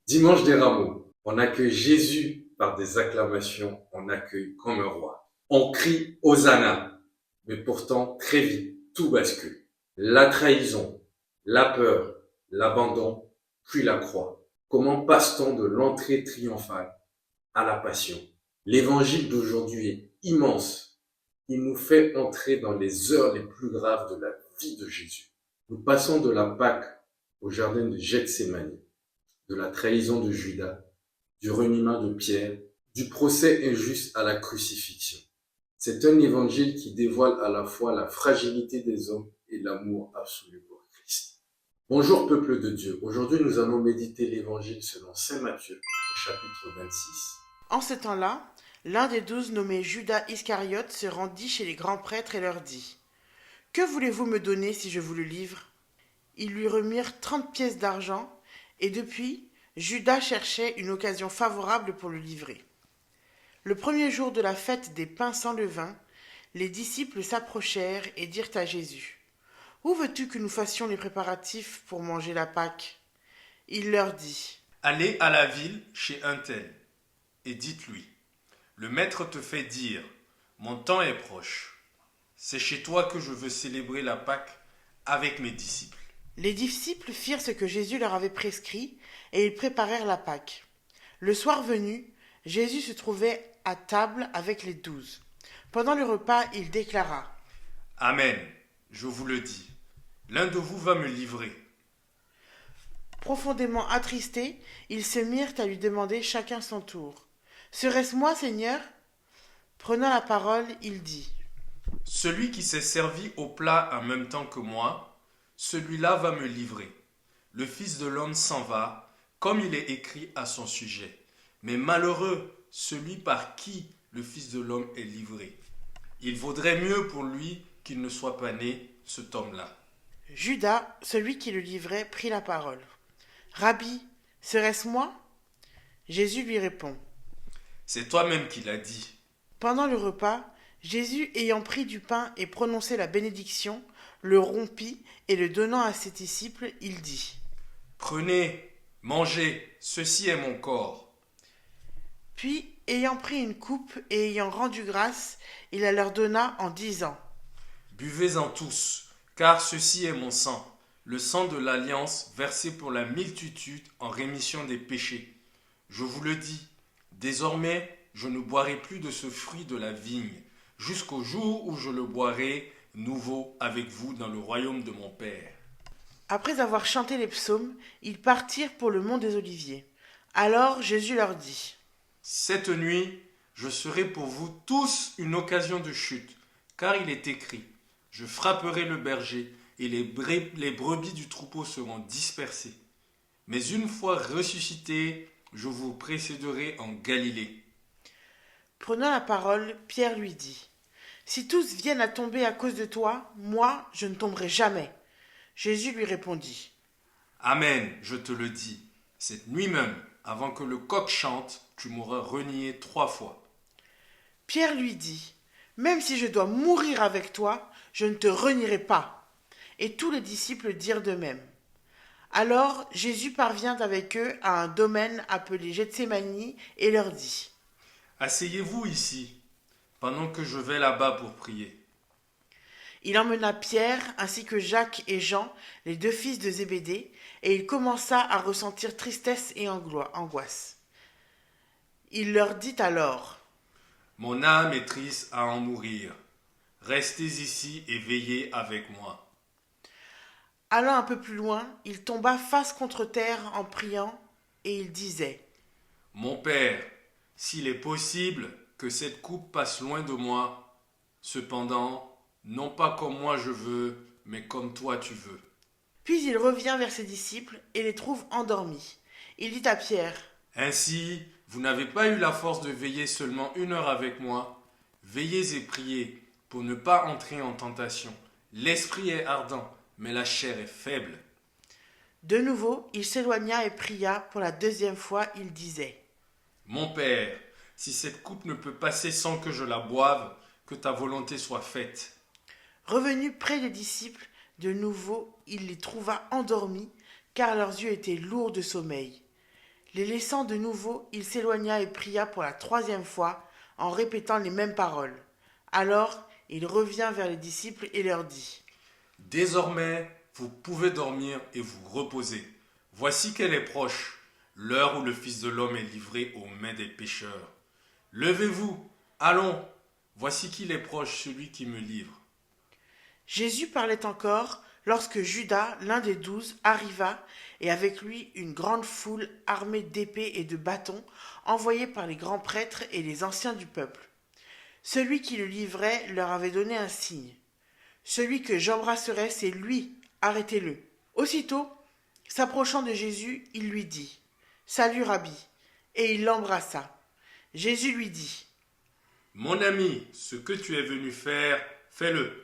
Dimanche des Rameaux, on accueille Jésus par des acclamations, on accueille comme un roi. On crie Hosanna, mais pourtant très vite, tout bascule. La trahison, la peur, l'abandon, puis la croix. Comment passe-t-on de l'entrée triomphale à la passion? L'évangile d'aujourd'hui est immense. Il nous fait entrer dans les heures les plus graves de la vie de Jésus. Nous passons de la Pâque au jardin de Gethsémani, de la trahison de Judas, du reniement de Pierre, du procès injuste à la crucifixion. C'est un évangile qui dévoile à la fois la fragilité des hommes et l'amour absolu pour Christ. Bonjour peuple de Dieu, aujourd'hui nous allons méditer l'évangile selon saint Matthieu, au chapitre 26. En ce temps-là, l'un des 12 nommé Judas Iscariote se rendit chez les grands prêtres et leur dit: Que voulez-vous me donner si je vous le livre? Ils lui remirent 30 pièces d'argent, et depuis, Judas cherchait une occasion favorable pour le livrer. Le premier jour de la fête des pains sans levain, les disciples s'approchèrent et dirent à Jésus: Où veux-tu que nous fassions les préparatifs pour manger la Pâque? Il leur dit: Allez à la ville chez un tel, et dites-lui, le maître te fait dire, mon temps est proche. C'est chez toi que je veux célébrer la Pâque avec mes disciples. Les disciples firent ce que Jésus leur avait prescrit, et ils préparèrent la Pâque. Le soir venu, Jésus se trouvait à table avec les 12. Pendant le repas, il déclara: Amen, je vous le dis, l'un de vous va me livrer. Profondément attristés, ils se mirent à lui demander chacun son tour: Serait-ce moi, Seigneur? Prenant la parole, il dit: Celui qui s'est servi au plat en même temps que moi, celui-là va me livrer. Le Fils de l'homme s'en va, comme il est écrit à son sujet. Mais malheureux celui par qui le Fils de l'homme est livré. Il vaudrait mieux pour lui qu'il ne soit pas né, cet homme-là. Judas, celui qui le livrait, prit la parole: Rabbi, serait-ce moi? Jésus lui répond: C'est toi-même qui l'as dit. Pendant le repas, Jésus, ayant pris du pain et prononcé la bénédiction, le rompit et le donnant à ses disciples, il dit: Prenez, mangez, ceci est mon corps. Puis, ayant pris une coupe et ayant rendu grâce, il la leur donna en disant: Buvez-en tous, car ceci est mon sang, le sang de l'alliance versé pour la multitude en rémission des péchés. Je vous le dis, désormais je ne boirai plus de ce fruit de la vigne, jusqu'au jour où je le boirai nouveau avec vous dans le royaume de mon Père. Après avoir chanté les psaumes, ils partirent pour le mont des Oliviers. Alors Jésus leur dit: Cette nuit, je serai pour vous tous une occasion de chute, car il est écrit, je frapperai le berger, et les brebis du troupeau seront dispersées. Mais une fois ressuscité, je vous précéderai en Galilée. Prenant la parole, Pierre lui dit: Si tous viennent à tomber à cause de toi, moi, je ne tomberai jamais. Jésus lui répondit: Amen, je te le dis, cette nuit même, avant que le coq chante, tu m'auras renié 3 fois. Pierre lui dit: Même si je dois mourir avec toi, je ne te renierai pas. Et tous les disciples dirent de même. Alors Jésus parvient avec eux à un domaine appelé Gethsémani et leur dit: Asseyez-vous ici, pendant que je vais là-bas pour prier. Il emmena Pierre ainsi que Jacques et Jean, les 2 fils de Zébédée, et il commença à ressentir tristesse et angoisse. Il leur dit alors: Mon âme est triste à en mourir. Restez ici et veillez avec moi. Allant un peu plus loin, il tomba face contre terre en priant, et il disait: Mon Père, s'il est possible que cette coupe passe loin de moi, cependant, non pas comme moi je veux, mais comme toi tu veux. Puis il revient vers ses disciples et les trouve endormis. Il dit à Pierre: Ainsi, vous n'avez pas eu la force de veiller seulement 1 heure avec moi. Veillez et priez pour ne pas entrer en tentation. L'esprit est ardent, mais la chair est faible. De nouveau, il s'éloigna et pria pour la 2e fois. Il disait: Mon Père, si cette coupe ne peut passer sans que je la boive, que ta volonté soit faite. Revenu près des disciples, de nouveau, il les trouva endormis, car leurs yeux étaient lourds de sommeil. Les laissant de nouveau, il s'éloigna et pria pour la 3e fois, en répétant les mêmes paroles. Alors, il revint vers les disciples et leur dit : Désormais, vous pouvez dormir et vous reposer. Voici qu'elle est proche, l'heure où le Fils de l'homme est livré aux mains des pécheurs. Levez-vous, allons, voici qu'il est proche celui qui me livre. Jésus parlait encore lorsque Judas, l'un des 12, arriva, et avec lui une grande foule armée d'épées et de bâtons, envoyés par les grands prêtres et les anciens du peuple. Celui qui le livrait leur avait donné un signe. Celui que j'embrasserai, c'est lui, arrêtez-le. Aussitôt, s'approchant de Jésus, il lui dit : Salut, Rabbi, et il l'embrassa. Jésus lui dit : Mon ami, ce que tu es venu faire, fais-le.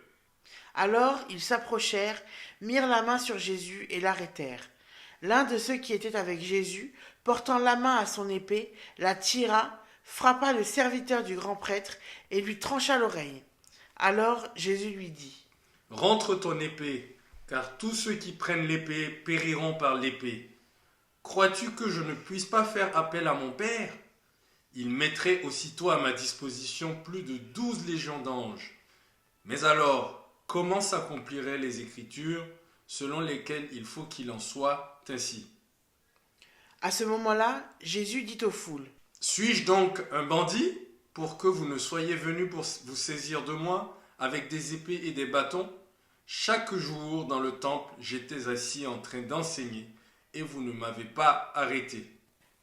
Alors ils s'approchèrent, mirent la main sur Jésus et l'arrêtèrent. L'un de ceux qui étaient avec Jésus, portant la main à son épée, la tira, frappa le serviteur du grand prêtre et lui trancha l'oreille. Alors Jésus lui dit : Rentre ton épée, car tous ceux qui prennent l'épée périront par l'épée. Crois-tu que je ne puisse pas faire appel à mon Père ? Il mettrait aussitôt à ma disposition plus de 12 légions d'anges. Mais alors, comment s'accompliraient les Écritures selon lesquelles il faut qu'il en soit ainsi ? À ce moment-là, Jésus dit aux foules : Suis-je donc un bandit pour que vous ne soyez venus pour vous saisir de moi avec des épées et des bâtons ? Chaque jour dans le temple, j'étais assis en train d'enseigner et vous ne m'avez pas arrêté.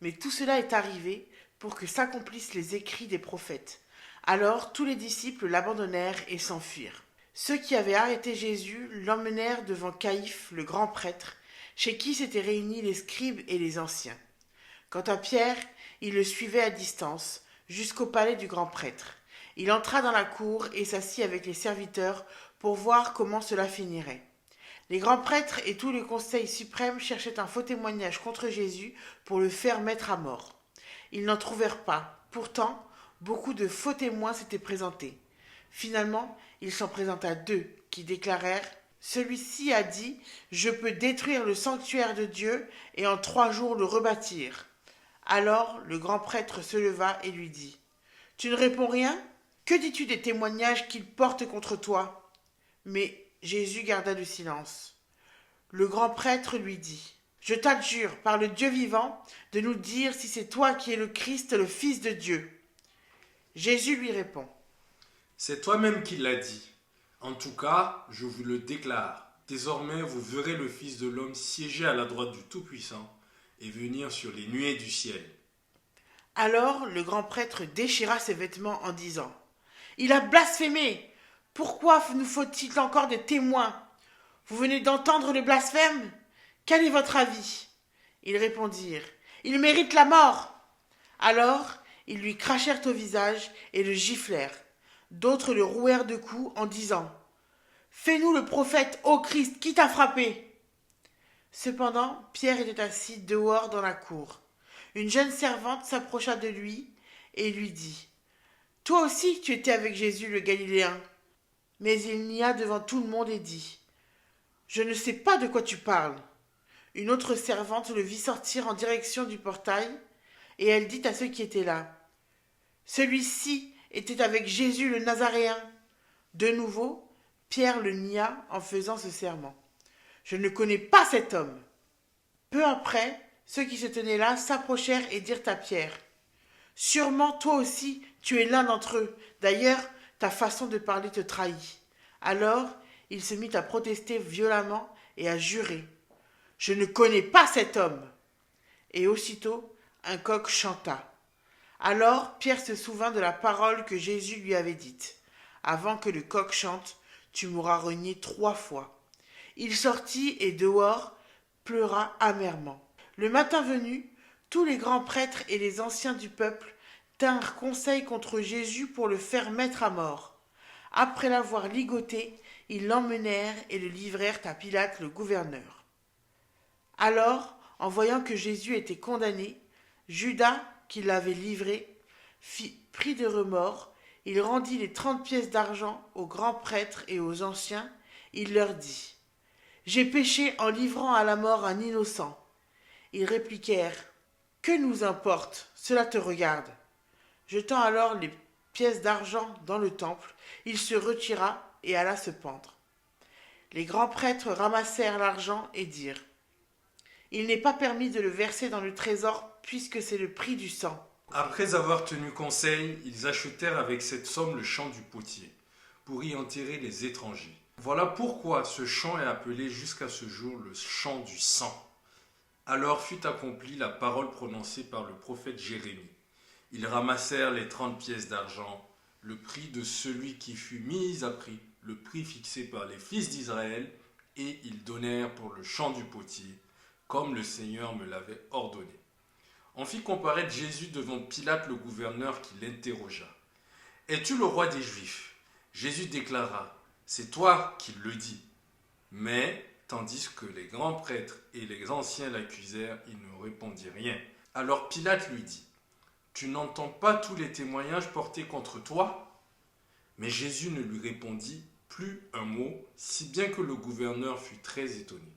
Mais tout cela est arrivé pour que s'accomplissent les écrits des prophètes. Alors tous les disciples l'abandonnèrent et s'enfuirent. Ceux qui avaient arrêté Jésus l'emmenèrent devant Caïphe, le grand prêtre, chez qui s'étaient réunis les scribes et les anciens. Quant à Pierre, il le suivait à distance, jusqu'au palais du grand prêtre. Il entra dans la cour et s'assit avec les serviteurs pour voir comment cela finirait. Les grands prêtres et tout le conseil suprême cherchaient un faux témoignage contre Jésus pour le faire mettre à mort. Ils n'en trouvèrent pas. Pourtant, beaucoup de faux témoins s'étaient présentés. Finalement, il s'en présenta 2 qui déclarèrent : Celui-ci a dit : Je peux détruire le sanctuaire de Dieu et en 3 jours le rebâtir. Alors le grand prêtre se leva et lui dit : Tu ne réponds rien ? Que dis-tu des témoignages qu'ils portent contre toi ? Mais Jésus garda le silence. Le grand prêtre lui dit : Je t'adjure par le Dieu vivant de nous dire si c'est toi qui es le Christ, le Fils de Dieu. Jésus lui répond : C'est toi-même qui l'as dit. En tout cas, je vous le déclare. Désormais, vous verrez le Fils de l'homme siéger à la droite du Tout-Puissant et venir sur les nuées du ciel. Alors le grand prêtre déchira ses vêtements en disant : Il a blasphémé. Pourquoi nous faut-il encore des témoins ? Vous venez d'entendre le blasphème ? Quel est votre avis ? Ils répondirent : Il mérite la mort. Alors ils lui crachèrent au visage et le giflèrent. D'autres le rouèrent de coups en disant : Fais-nous le prophète, ô Christ, qui t'a frappé ? Cependant, Pierre était assis dehors dans la cour. Une jeune servante s'approcha de lui et lui dit : Toi aussi tu étais avec Jésus le Galiléen. Mais il nia devant tout le monde et dit : Je ne sais pas de quoi tu parles. Une autre servante le vit sortir en direction du portail, et elle dit à ceux qui étaient là : Celui-ci était avec Jésus le Nazaréen. De nouveau, Pierre le nia en faisant ce serment : Je ne connais pas cet homme. Peu après, ceux qui se tenaient là s'approchèrent et dirent à Pierre : Sûrement toi aussi tu es l'un d'entre eux. D'ailleurs, ta façon de parler te trahit. Alors, il se mit à protester violemment et à jurer : Je ne connais pas cet homme. Et aussitôt, un coq chanta. Alors, Pierre se souvint de la parole que Jésus lui avait dite : Avant que le coq chante, tu m'auras renié 3 fois. Il sortit et dehors pleura amèrement. Le matin venu, tous les grands prêtres et les anciens du peuple tinrent conseil contre Jésus pour le faire mettre à mort. Après l'avoir ligoté, ils l'emmenèrent et le livrèrent à Pilate le gouverneur. Alors, en voyant que Jésus était condamné, Judas, qui l'avait livré, pris de remords, il rendit les 30 pièces d'argent aux grands prêtres et aux anciens. Il leur dit : J'ai péché en livrant à la mort un innocent. Ils répliquèrent : Que nous importe? Cela te regarde. Jetant alors les pièces d'argent dans le temple, il se retira et alla se pendre. Les grands prêtres ramassèrent l'argent et dirent: il n'est pas permis de le verser dans le trésor puisque c'est le prix du sang. Après avoir tenu conseil, ils achetèrent avec cette somme le champ du potier, pour y enterrer les étrangers. Voilà pourquoi ce champ est appelé jusqu'à ce jour le champ du sang. Alors fut accomplie la parole prononcée par le prophète Jérémie. Ils ramassèrent les 30 pièces d'argent, le prix de celui qui fut mis à prix, le prix fixé par les fils d'Israël, et ils donnèrent pour le champ du potier, comme le Seigneur me l'avait ordonné. On fit comparaître Jésus devant Pilate le gouverneur qui l'interrogea. « Es-tu le roi des Juifs ?» Jésus déclara: « C'est toi qui le dis. » Mais, tandis que les grands prêtres et les anciens l'accusèrent, il ne répondit rien. Alors Pilate lui dit: « Tu n'entends pas tous les témoignages portés contre toi ?» Mais Jésus ne lui répondit plus un mot, si bien que le gouverneur fut très étonné.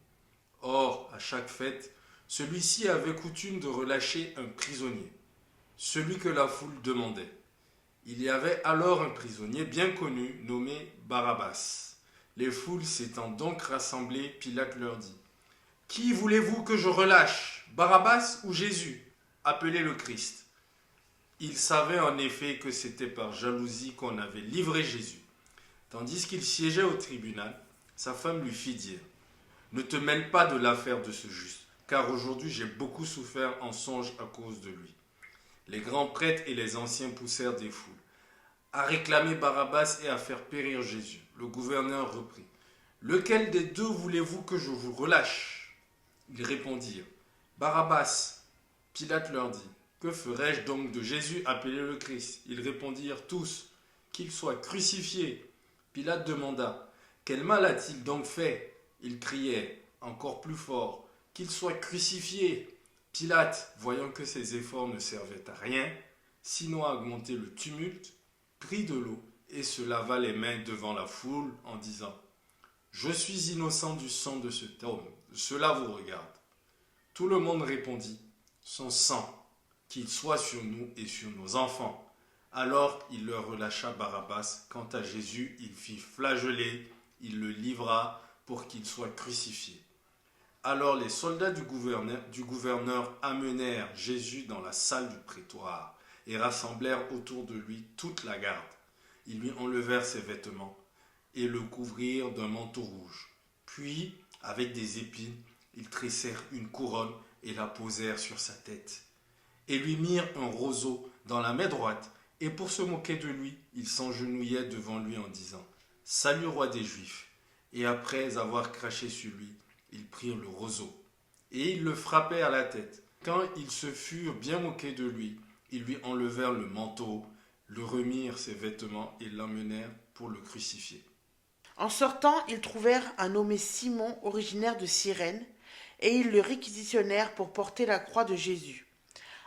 Or, à chaque fête, celui-ci avait coutume de relâcher un prisonnier, celui que la foule demandait. Il y avait alors un prisonnier bien connu nommé Barabbas. Les foules s'étant donc rassemblées, Pilate leur dit: « Qui voulez-vous que je relâche, Barabbas ou Jésus, appelé le Christ ?» Il savait en effet que c'était par jalousie qu'on avait livré Jésus. Tandis qu'il siégeait au tribunal, sa femme lui fit dire: « Ne te mêle pas de l'affaire de ce juste, car aujourd'hui j'ai beaucoup souffert en songe à cause de lui. » Les grands prêtres et les anciens poussèrent des foules à réclamer Barabbas et à faire périr Jésus. Le gouverneur reprit: « Lequel des deux voulez-vous que je vous relâche ?» Ils répondirent: « Barabbas. » Pilate leur dit: « Que ferai-je donc de Jésus appelé le Christ ?» Ils répondirent tous: « Qu'il soit crucifié. » Pilate demanda: « Quel mal a-t-il donc fait ?» Ils criaient encore plus fort: « Qu'il soit crucifié. » Pilate, voyant que ses efforts ne servaient à rien, sinon à augmenter le tumulte, prit de l'eau et se lava les mains devant la foule en disant: « Je suis innocent du sang de cet homme, cela vous regarde. » Tout le monde répondit: « Son sang, qu'il soit sur nous et sur nos enfants. » Alors il leur relâcha Barabbas. Quant à Jésus, il fit flageoler, il le livra pour qu'il soit crucifié. Alors les soldats du gouverneur amenèrent Jésus dans la salle du prétoire et rassemblèrent autour de lui toute la garde. Ils lui enlevèrent ses vêtements et le couvrirent d'un manteau rouge. Puis, avec des épines, ils tressèrent une couronne et la posèrent sur sa tête. Et lui mirent un roseau dans la main droite, et pour se moquer de lui, ils s'engenouillaient devant lui en disant: « Salut, roi des Juifs !» Et après avoir craché sur lui, ils prirent le roseau, et ils le frappaient à la tête. Quand ils se furent bien moqués de lui, ils lui enlevèrent le manteau, le remirent ses vêtements et l'emmenèrent pour le crucifier. En sortant, ils trouvèrent un nommé Simon, originaire de Cyrène, et ils le réquisitionnèrent pour porter la croix de Jésus.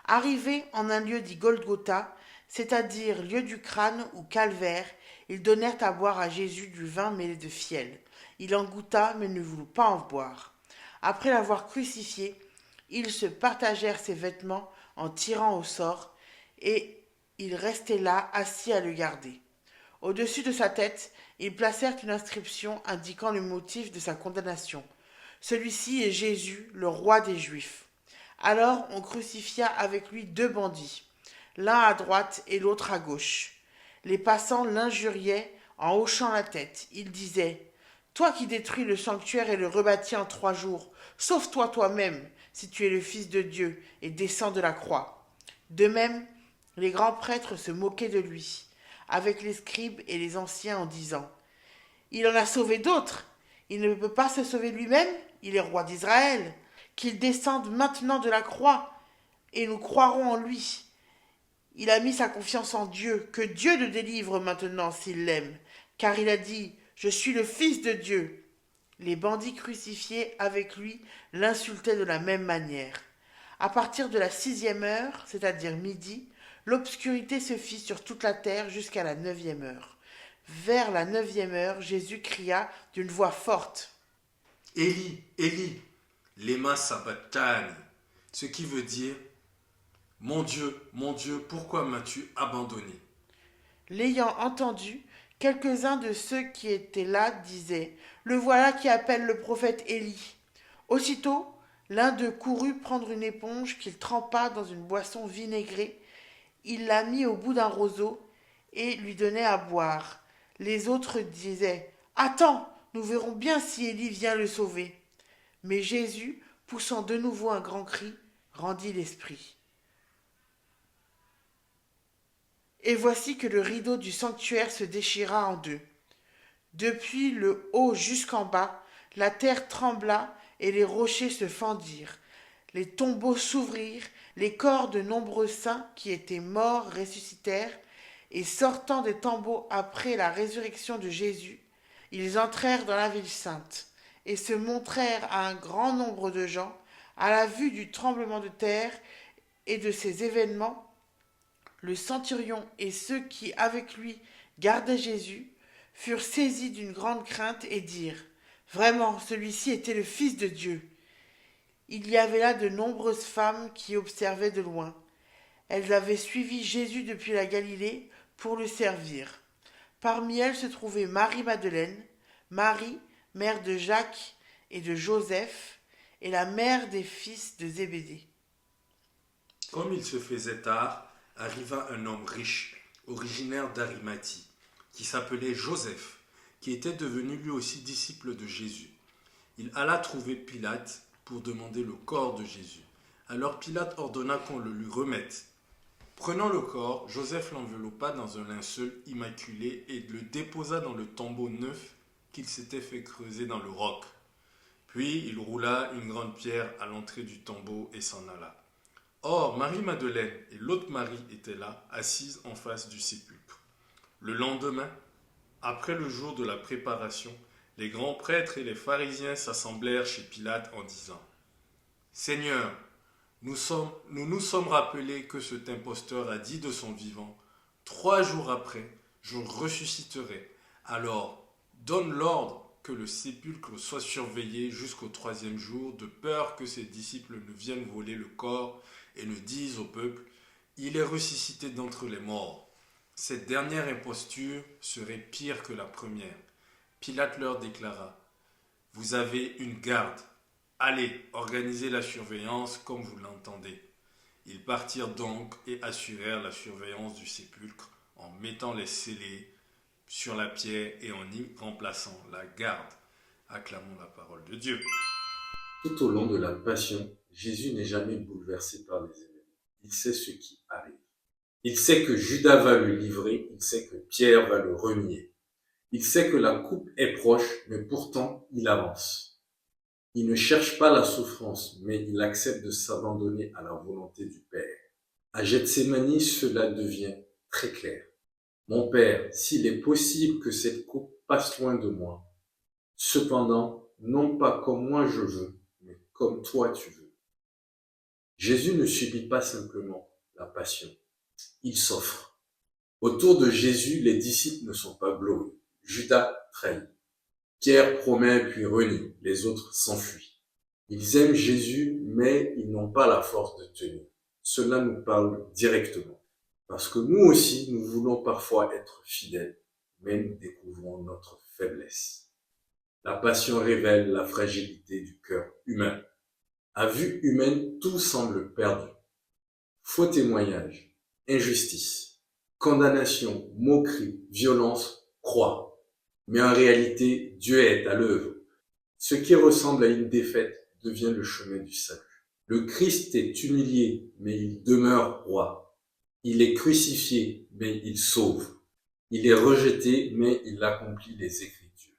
Arrivés en un lieu dit Golgotha, c'est-à-dire lieu du crâne ou calvaire, ils donnèrent à boire à Jésus du vin mêlé de fiel. Il en goûta, mais ne voulut pas en boire. Après l'avoir crucifié, ils se partagèrent ses vêtements en tirant au sort, et il restait là, assis à le garder. Au-dessus de sa tête, ils placèrent une inscription indiquant le motif de sa condamnation. Celui-ci est Jésus, le roi des Juifs. Alors on crucifia avec lui 2 bandits, l'un à droite et l'autre à gauche. Les passants l'injuriaient en hochant la tête. Ils disaient: « Toi qui détruis le sanctuaire et le rebâtis en 3 jours, sauve-toi toi-même, si tu es le Fils de Dieu, et descends de la croix. » De même, les grands prêtres se moquaient de lui, avec les scribes et les anciens, en disant: « Il en a sauvé d'autres. Il ne peut pas se sauver lui-même. Il est roi d'Israël. Qu'il descende maintenant de la croix, et nous croirons en lui. Il a mis sa confiance en Dieu. Que Dieu le délivre maintenant s'il l'aime, car il a dit: « Je suis le Fils de Dieu. » Les bandits crucifiés avec lui l'insultaient de la même manière. À partir de la 6e heure, c'est-à-dire midi, l'obscurité se fit sur toute la terre jusqu'à la 9e heure. Vers la 9e heure, Jésus cria d'une voix forte: « Élie, Élie, lema sabachthani », ce qui veut dire: mon Dieu, pourquoi m'as-tu abandonné? L'ayant entendu, quelques-uns de ceux qui étaient là disaient: Le voilà qui appelle le prophète Élie. Aussitôt, l'un d'eux courut prendre une éponge qu'il trempa dans une boisson vinaigrée. Il la mit au bout d'un roseau et lui donnait à boire. Les autres disaient: Attends, nous verrons bien si Élie vient le sauver. Mais Jésus, poussant de nouveau un grand cri, rendit l'esprit. Et voici que le rideau du sanctuaire se déchira en deux. Depuis le haut jusqu'en bas, la terre trembla et les rochers se fendirent. Les tombeaux s'ouvrirent, les corps de nombreux saints qui étaient morts ressuscitèrent, et sortant des tombeaux après la résurrection de Jésus, ils entrèrent dans la ville sainte, et se montrèrent à un grand nombre de gens. À la vue du tremblement de terre et de ces événements, le centurion et ceux qui, avec lui, gardaient Jésus, furent saisis d'une grande crainte et dirent: Vraiment, celui-ci était le Fils de Dieu. Il y avait là de nombreuses femmes qui observaient de loin. Elles avaient suivi Jésus depuis la Galilée pour le servir. Parmi elles se trouvait Marie-Madeleine, Marie, mère de Jacques et de Joseph, et la mère des fils de Zébédée. Comme il se faisait tard, arriva un homme riche, originaire d'Arimathie, qui s'appelait Joseph, qui était devenu lui aussi disciple de Jésus. Il alla trouver Pilate pour demander le corps de Jésus. Alors Pilate ordonna qu'on le lui remette. Prenant le corps, Joseph l'enveloppa dans un linceul immaculé et le déposa dans le tombeau neuf qu'il s'était fait creuser dans le roc. Puis il roula une grande pierre à l'entrée du tombeau et s'en alla. Or, Marie-Madeleine et l'autre Marie étaient là, assises en face du sépulcre. Le lendemain, après le jour de la préparation, les grands prêtres et les pharisiens s'assemblèrent chez Pilate en disant: Seigneur, nous nous sommes rappelés que cet imposteur a dit de son vivant: 3 jours après, je ressusciterai. Alors, donne l'ordre que le sépulcre soit surveillé jusqu'au 3e jour, de peur que ses disciples ne viennent voler le corps et ne disent au peuple: Il est ressuscité d'entre les morts. Cette dernière imposture serait pire que la première. Pilate leur déclara: Vous avez une garde. Allez, organisez la surveillance comme vous l'entendez. Ils partirent donc et assurèrent la surveillance du sépulcre en mettant les scellés sur la pierre et en y remplaçant la garde. Acclamons la parole de Dieu. Tout au long de la Passion, Jésus n'est jamais bouleversé par les événements. Il sait ce qui arrive. Il sait que Judas va le livrer, il sait que Pierre va le renier. Il sait que la coupe est proche, mais pourtant il avance. Il ne cherche pas la souffrance, mais il accepte de s'abandonner à la volonté du Père. À Gethsémani, cela devient très clair. Mon Père, s'il est possible que cette coupe passe loin de moi, cependant, non pas comme moi je veux, mais comme toi tu veux. Jésus ne subit pas simplement la passion, il s'offre. Autour de Jésus, les disciples ne sont pas glorieux. Judas trahit. Pierre promet puis renie. Les autres s'enfuient. Ils aiment Jésus, mais ils n'ont pas la force de tenir. Cela nous parle directement. Parce que nous aussi, nous voulons parfois être fidèles, mais nous découvrons notre faiblesse. La passion révèle la fragilité du cœur humain. À vue humaine, tout semble perdu. Faux témoignages, injustice, condamnation, moquerie, violence, croix. Mais en réalité, Dieu est à l'œuvre. Ce qui ressemble à une défaite devient le chemin du salut. Le Christ est humilié, mais il demeure roi. Il est crucifié, mais il sauve. Il est rejeté, mais il accomplit les Écritures.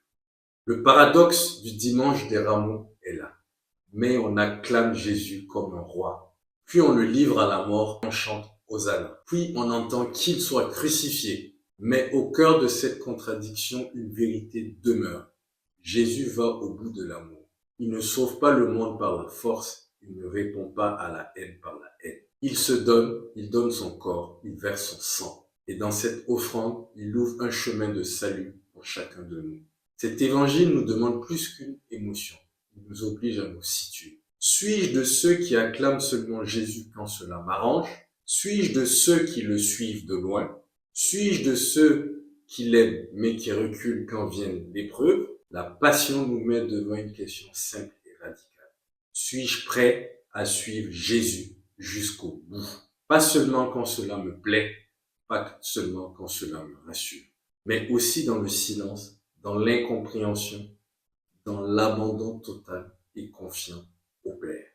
Le paradoxe du dimanche des Rameaux est là. Mais on acclame Jésus comme un roi. Puis on le livre à la mort, on chante Hosanna. Puis on entend qu'il soit crucifié. Mais au cœur de cette contradiction, une vérité demeure. Jésus va au bout de l'amour. Il ne sauve pas le monde par la force, il ne répond pas à la haine par la haine. Il se donne, il donne son corps, il verse son sang. Et dans cette offrande, il ouvre un chemin de salut pour chacun de nous. Cet évangile nous demande plus qu'une émotion. Il nous oblige à nous situer. Suis-je de ceux qui acclament seulement Jésus quand cela m'arrange, Suis-je de ceux qui le suivent de loin? Suis-je de ceux qui l'aiment mais qui reculent quand viennent l'épreuve? La passion nous met devant une question simple et radicale. Suis-je prêt à suivre Jésus jusqu'au bout? Pas seulement quand cela me plaît, pas seulement quand cela me rassure, mais aussi dans le silence, dans l'incompréhension, dans l'abandon total et confiant au Père.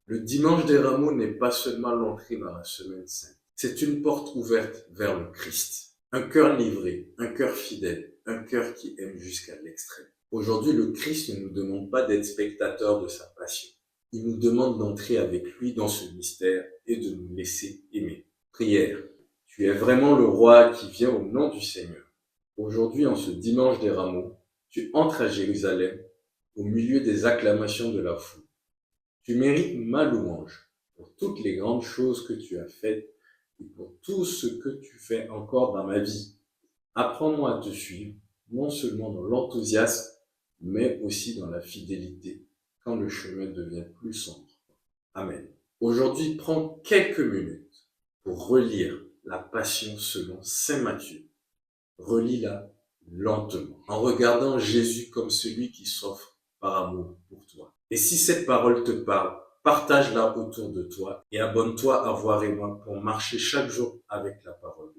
Le dimanche des rameaux n'est pas seulement l'entrée dans la semaine sainte. C'est une porte ouverte vers le Christ. Un cœur livré, un cœur fidèle, un cœur qui aime jusqu'à l'extrême. Aujourd'hui, le Christ ne nous demande pas d'être spectateurs de sa passion. Il nous demande d'entrer avec lui dans ce mystère et de nous laisser aimer. Prière. Tu es vraiment le roi qui vient au nom du Seigneur. Aujourd'hui, en ce dimanche des rameaux, tu entres à Jérusalem au milieu des acclamations de la foule. Tu mérites ma louange pour toutes les grandes choses que tu as faites et pour tout ce que tu fais encore dans ma vie. Apprends-moi à te suivre, non seulement dans l'enthousiasme, mais aussi dans la fidélité, quand le chemin devient plus sombre. Amen. Aujourd'hui, prends quelques minutes pour relire la Passion selon Saint Matthieu. Relis-la lentement, en regardant Jésus comme celui qui s'offre par amour pour toi. Et si cette parole te parle, partage-la autour de toi et abonne-toi à Voir et Moi pour marcher chaque jour avec la parole de Dieu.